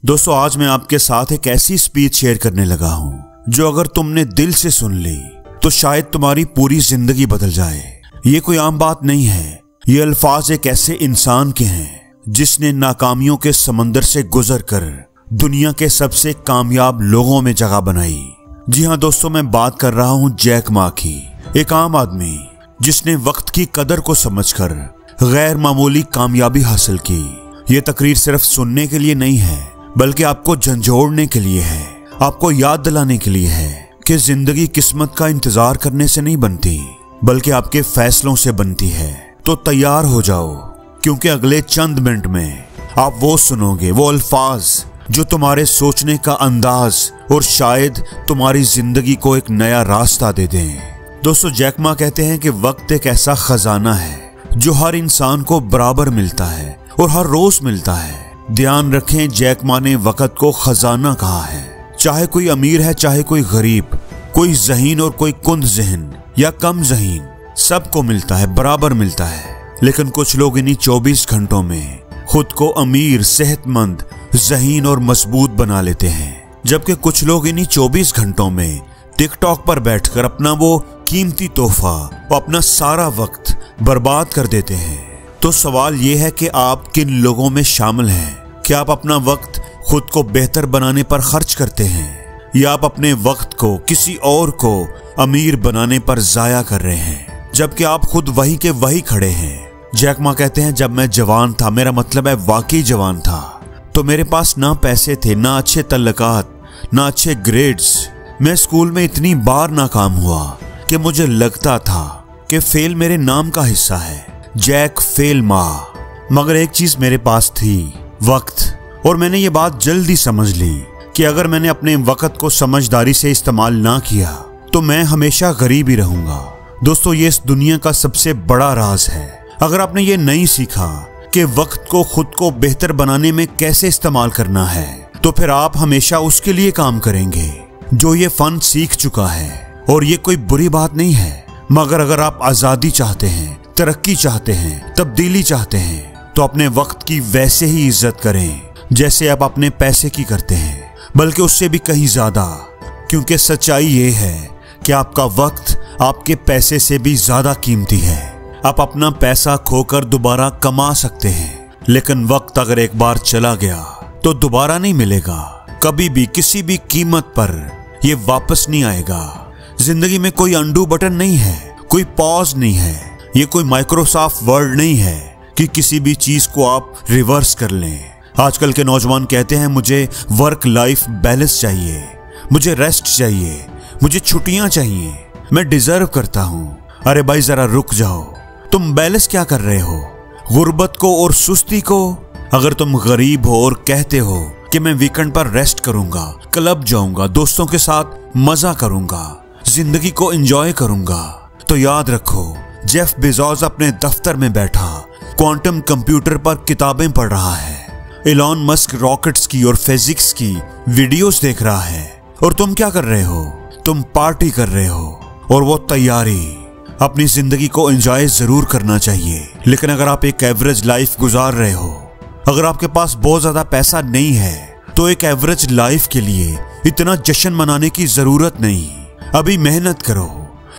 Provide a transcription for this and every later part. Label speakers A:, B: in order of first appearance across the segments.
A: दोस्तों आज मैं आपके साथ एक ऐसी स्पीच शेयर करने लगा हूं जो अगर तुमने दिल से सुन ली तो शायद तुम्हारी पूरी जिंदगी बदल जाए। ये कोई आम बात नहीं है। ये अल्फाज एक ऐसे इंसान के हैं जिसने नाकामियों के समंदर से गुजरकर दुनिया के सबसे कामयाब लोगों में जगह बनाई। जी हाँ दोस्तों, मैं बात कर रहा हूँ जैक मा की। एक आम आदमी जिसने वक्त की कदर को समझकर गैर मामूली कामयाबी हासिल की। ये तकरीर सिर्फ सुनने के लिए नहीं है बल्कि आपको झंझोड़ने के लिए है, आपको याद दिलाने के लिए है कि जिंदगी किस्मत का इंतजार करने से नहीं बनती बल्कि आपके फैसलों से बनती है। तो तैयार हो जाओ क्योंकि अगले चंद मिनट में आप वो सुनोगे, वो अल्फाज जो तुम्हारे सोचने का अंदाज और शायद तुम्हारी जिंदगी को एक नया रास्ता दे दें। दोस्तों जैक मा कहते हैं कि वक्त एक ऐसा खजाना है जो हर इंसान को बराबर मिलता है और हर रोज मिलता है। ध्यान रखें, जैक मा ने वक्त को खजाना कहा है। चाहे कोई अमीर है चाहे कोई गरीब, कोई ज़हीन और कोई कुंद ज़हन या कम ज़हीन, सबको मिलता है, बराबर मिलता है। लेकिन कुछ लोग इन्हीं 24 घंटों में खुद को अमीर, सेहतमंद, ज़हीन और मजबूत बना लेते हैं, जबकि कुछ लोग इन्हीं 24 घंटों में टिकटॉक पर बैठकर अपना वो कीमती तोहफा और अपना सारा वक्त बर्बाद कर देते हैं। तो सवाल ये है कि आप किन लोगों में शामिल हैं? क्या आप अपना वक्त खुद को बेहतर बनाने पर खर्च करते हैं या आप अपने वक्त को किसी और को अमीर बनाने पर जाया कर रहे हैं, जबकि आप खुद वही के वही खड़े हैं। जैक मा कहते हैं जब मैं जवान था, मेरा मतलब है वाकई जवान था, तो मेरे पास ना पैसे थे, ना अच्छे तल्लुकात, ना अच्छे ग्रेड्स। मैं स्कूल में इतनी बार नाकाम हुआ कि मुझे लगता था कि फेल मेरे नाम का हिस्सा है। जैक फेल मा। मगर एक चीज मेरे पास थी, वक्त। और मैंने ये बात जल्दी समझ ली कि अगर मैंने अपने वक्त को समझदारी से इस्तेमाल ना किया तो मैं हमेशा गरीब ही रहूंगा। दोस्तों ये इस दुनिया का सबसे बड़ा राज है। अगर आपने ये नहीं सीखा कि वक्त को खुद को बेहतर बनाने में कैसे इस्तेमाल करना है तो फिर आप हमेशा उसके लिए काम करेंगे जो ये फन सीख चुका है। और ये कोई बुरी बात नहीं है, मगर अगर आप आजादी चाहते हैं, तरक्की चाहते हैं, तब्दीली चाहते हैं तो अपने वक्त की वैसे ही इज्जत करें जैसे आप अपने पैसे की करते हैं, बल्कि उससे भी कहीं ज्यादा। क्योंकि सच्चाई ये है कि आपका वक्त आपके पैसे से भी ज्यादा कीमती है। आप अपना पैसा खोकर दोबारा कमा सकते हैं, लेकिन वक्त अगर एक बार चला गया तो दोबारा नहीं मिलेगा। कभी भी किसी भी कीमत पर ये वापस नहीं आएगा। जिंदगी में कोई अंडू बटन नहीं है, कोई पॉज नहीं है, ये कोई माइक्रोसॉफ्ट वर्ड नहीं है कि किसी भी चीज को आप रिवर्स कर लें। आजकल के नौजवान कहते हैं मुझे वर्क लाइफ बैलेंस चाहिए, मुझे रेस्ट चाहिए, मुझे छुट्टियां चाहिए, मैं डिजर्व करता हूं। अरे भाई जरा रुक जाओ, तुम बैलेंस क्या कर रहे हो? गुर्बत को और सुस्ती को? अगर तुम गरीब हो और कहते हो कि मैं वीकेंड पर रेस्ट करूंगा, क्लब जाऊंगा, दोस्तों के साथ मजा करूंगा, जिंदगी को एंजॉय करूंगा, तो याद रखो जेफ बेजोस अपने दफ्तर में बैठा क्वांटम कंप्यूटर पर किताबें पढ़ रहा है। एलॉन मस्क रॉकेट्स की और फिजिक्स की वीडियोस देख रहा है। और तुम क्या कर रहे हो? तुम पार्टी कर रहे हो। और वो तैयारी। अपनी जिंदगी को एंजॉय जरूर करना चाहिए, लेकिन अगर आप एक एवरेज लाइफ गुजार रहे हो, अगर आपके पास बहुत ज्यादा पैसा नहीं है तो एक एवरेज लाइफ के लिए इतना जश्न मनाने की जरूरत नहीं। अभी मेहनत करो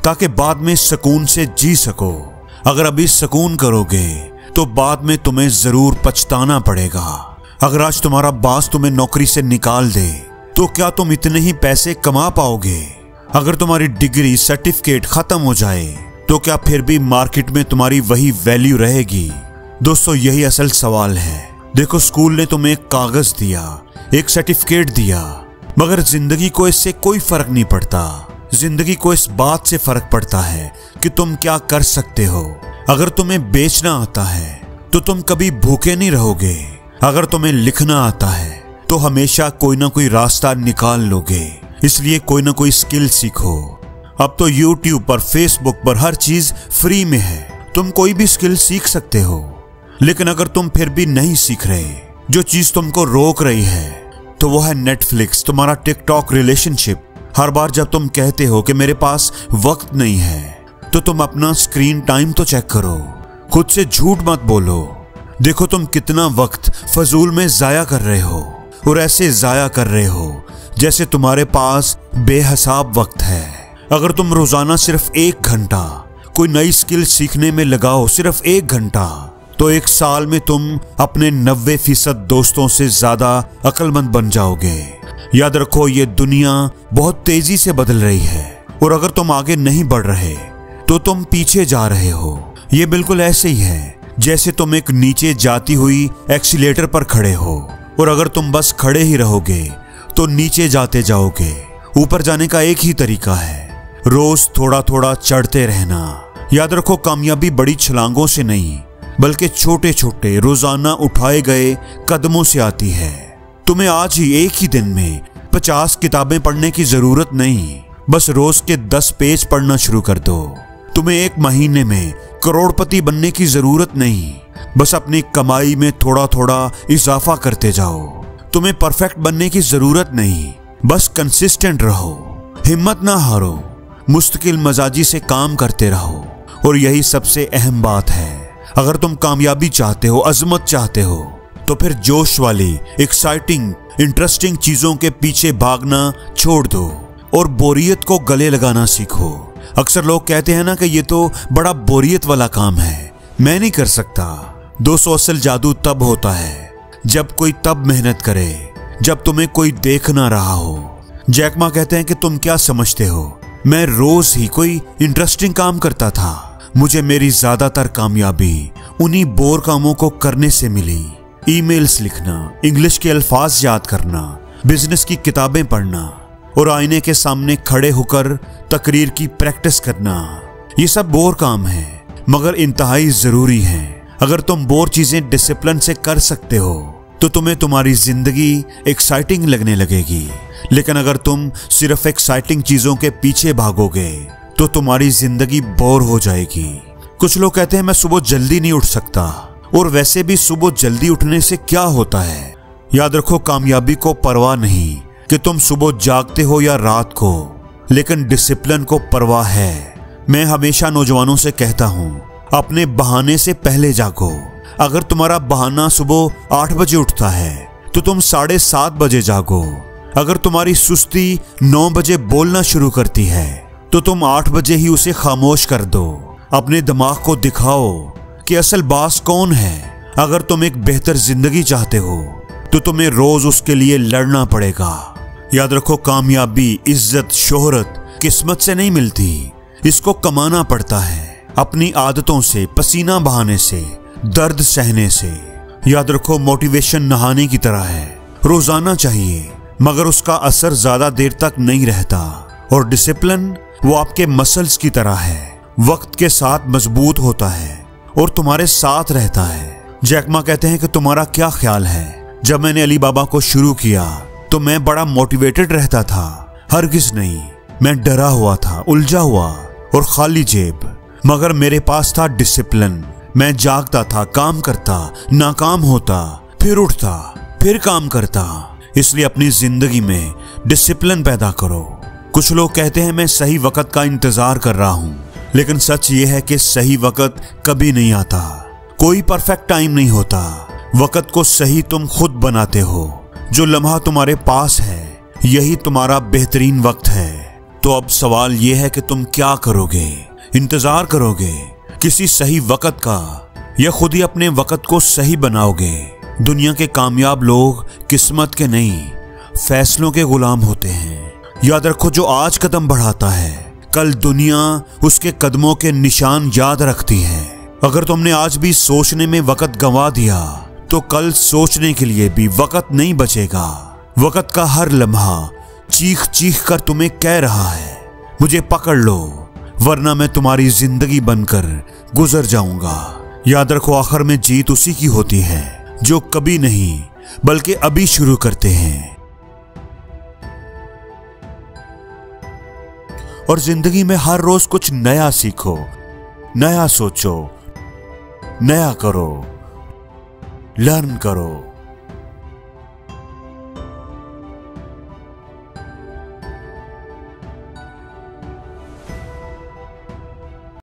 A: ताकि बाद में सुकून से जी सको। अगर अभी सुकून करोगे तो बाद में तुम्हें जरूर पछताना पड़ेगा। अगर आज तुम्हारा बॉस तुम्हें नौकरी से निकाल दे तो क्या तुम इतने ही पैसे कमा पाओगे? अगर तुम्हारी डिग्री, सर्टिफिकेट खत्म हो जाए तो क्या फिर भी मार्केट में तुम्हारी वही वैल्यू रहेगी? दोस्तों यही असल सवाल है। देखो स्कूल ने तुम्हें एक कागज दिया, एक सर्टिफिकेट दिया, मगर जिंदगी को इससे कोई फर्क नहीं पड़ता। जिंदगी को इस बात से फर्क पड़ता है कि तुम क्या कर सकते हो। अगर तुम्हें बेचना आता है तो तुम कभी भूखे नहीं रहोगे। अगर तुम्हें लिखना आता है तो हमेशा कोई ना कोई रास्ता निकाल लोगे। इसलिए कोई ना कोई स्किल सीखो। अब तो यूट्यूब पर, फेसबुक पर हर चीज फ्री में है, तुम कोई भी स्किल सीख सकते हो। लेकिन अगर तुम फिर भी नहीं सीख रहे, जो चीज तुमको रोक रही है तो वो है नेटफ्लिक्स, तुम्हारा टिकटॉक, रिलेशनशिप। हर बार जब तुम कहते हो कि मेरे पास वक्त नहीं है तो तुम अपना स्क्रीन टाइम तो चेक करो। खुद से झूठ मत बोलो। देखो तुम कितना वक्त फजूल में जाया कर रहे हो। और ऐसे जाया कर रहे हो जैसे तुम्हारे पास बेहिसाब वक्त है। अगर तुम रोजाना सिर्फ 1 घंटा कोई नई स्किल सीखने में लगाओ, सिर्फ 1 घंटा, तो 1 साल में तुम अपने 90% दोस्तों से ज्यादा अक्लमंद बन जाओगे। याद रखो, ये दुनिया बहुत तेजी से बदल रही है और अगर तुम आगे नहीं बढ़ रहे तो तुम पीछे जा रहे हो। ये बिल्कुल ऐसे ही है जैसे तुम एक नीचे जाती हुई एक्सीलेटर पर खड़े हो और अगर तुम बस खड़े ही रहोगे तो नीचे जाते जाओगे। ऊपर जाने का एक ही तरीका है, रोज थोड़ा थोड़ा चढ़ते रहना। याद रखो, कामयाबी बड़ी छलांगों से नहीं बल्कि छोटे छोटे रोजाना उठाए गए कदमों से आती है। तुम्हें आज ही एक ही दिन में 50 किताबें पढ़ने की जरूरत नहीं, बस रोज के 10 पेज पढ़ना शुरू कर दो। तुम्हें 1 महीने में करोड़पति बनने की जरूरत नहीं, बस अपनी कमाई में थोड़ा थोड़ा इजाफा करते जाओ। तुम्हें परफेक्ट बनने की जरूरत नहीं, बस कंसिस्टेंट रहो, हिम्मत ना हारो, मुस्तकिल मजाजी से काम करते रहो। और यही सबसे अहम बात है, अगर तुम कामयाबी चाहते हो, अजमत चाहते हो, तो फिर जोश वाली, एक्साइटिंग, इंटरेस्टिंग चीजों के पीछे भागना छोड़ दो और बोरियत को गले लगाना सीखो। अक्सर लोग कहते हैं ना कि ये तो बड़ा बोरियत वाला काम है, मैं नहीं कर सकता। दोस्तों, असल जादू तब होता है जब कोई तब मेहनत करे जब तुम्हें कोई देख ना रहा हो। जैक मा कहते हैं कि तुम क्या समझते हो, मैं रोज ही कोई इंटरेस्टिंग काम करता था। मुझे मेरी ज्यादातर कामयाबी उन्हीं बोर कामों को करने से मिली। ईमेल्स लिखना, इंग्लिश के अल्फाज याद करना, बिजनेस की किताबें पढ़ना और आईने के सामने खड़े होकर तकरीर की प्रैक्टिस करना, ये सब बोर काम है मगर इंतहाई जरूरी है। अगर तुम बोर चीजें डिसिप्लिन से कर सकते हो तो तुम्हें तुम्हारी जिंदगी एक्साइटिंग लगने लगेगी। लेकिन अगर तुम सिर्फ एक्साइटिंग चीजों के पीछे भागोगे तो तुम्हारी जिंदगी बोर हो जाएगी। कुछ लोग कहते हैं मैं सुबह जल्दी नहीं उठ सकता, और वैसे भी सुबह जल्दी उठने से क्या होता है। याद रखो, कामयाबी को परवाह नहीं कि तुम सुबह जागते हो या रात को, लेकिन डिसिप्लिन को परवाह है। मैं हमेशा नौजवानों से कहता हूं, अपने बहाने से पहले जागो। अगर तुम्हारा बहाना सुबह 8 बजे उठता है तो तुम 7:30 बजे जागो। अगर तुम्हारी सुस्ती 9 बजे बोलना शुरू करती है तो तुम 8 बजे ही उसे खामोश कर दो। अपने दिमाग को दिखाओ कि असल बास कौन है। अगर तुम एक बेहतर जिंदगी चाहते हो तो तुम्हें रोज उसके लिए लड़ना पड़ेगा। याद रखो, कामयाबी, इज्जत, शोहरत किस्मत से नहीं मिलती, इसको कमाना पड़ता है अपनी आदतों से, पसीना बहाने से, दर्द सहने से। याद रखो, मोटिवेशन नहाने की तरह है, रोजाना चाहिए मगर उसका असर ज्यादा देर तक नहीं रहता। और डिसिप्लिन वो आपके मसल्स की तरह है, वक्त के साथ मजबूत होता है और तुम्हारे साथ रहता है। जैक मा कहते हैं कि तुम्हारा क्या ख्याल है, जब मैंने अली बाबा को शुरू किया तो मैं बड़ा मोटिवेटेड रहता था? हरगिज नहीं, मैं डरा हुआ था, उलझा हुआ और खाली जेब, मगर मेरे पास था डिसिप्लिन। मैं जागता था, काम करता, नाकाम होता, फिर उठता, फिर काम करता। इसलिए अपनी जिंदगी में डिसिप्लिन पैदा करो। कुछ लोग कहते हैं मैं सही वक्त का इंतजार कर रहा हूं, लेकिन सच ये है कि सही वक्त कभी नहीं आता। कोई परफेक्ट टाइम नहीं होता, वक्त को सही तुम खुद बनाते हो। जो लम्हा तुम्हारे पास है यही तुम्हारा बेहतरीन वक्त है। तो अब सवाल यह है कि तुम क्या करोगे? इंतजार करोगे किसी सही वक्त का या खुद ही अपने वक्त को सही बनाओगे? दुनिया के कामयाब लोग किस्मत के नहीं, फैसलों के गुलाम होते हैं। याद रखो, जो आज कदम बढ़ाता है कल दुनिया उसके कदमों के निशान याद रखती है। अगर तुमने आज भी सोचने में वक्त गंवा दिया तो कल सोचने के लिए भी वक्त नहीं बचेगा। वक्त का हर लम्हा चीख चीख कर तुम्हें कह रहा है, मुझे पकड़ लो वरना मैं तुम्हारी जिंदगी बनकर गुजर जाऊंगा। याद रखो, आखिर में जीत उसी की होती है जो कभी नहीं बल्कि अभी शुरू करते हैं। और जिंदगी में हर रोज कुछ नया सीखो, नया सोचो, नया करो, लर्न करो।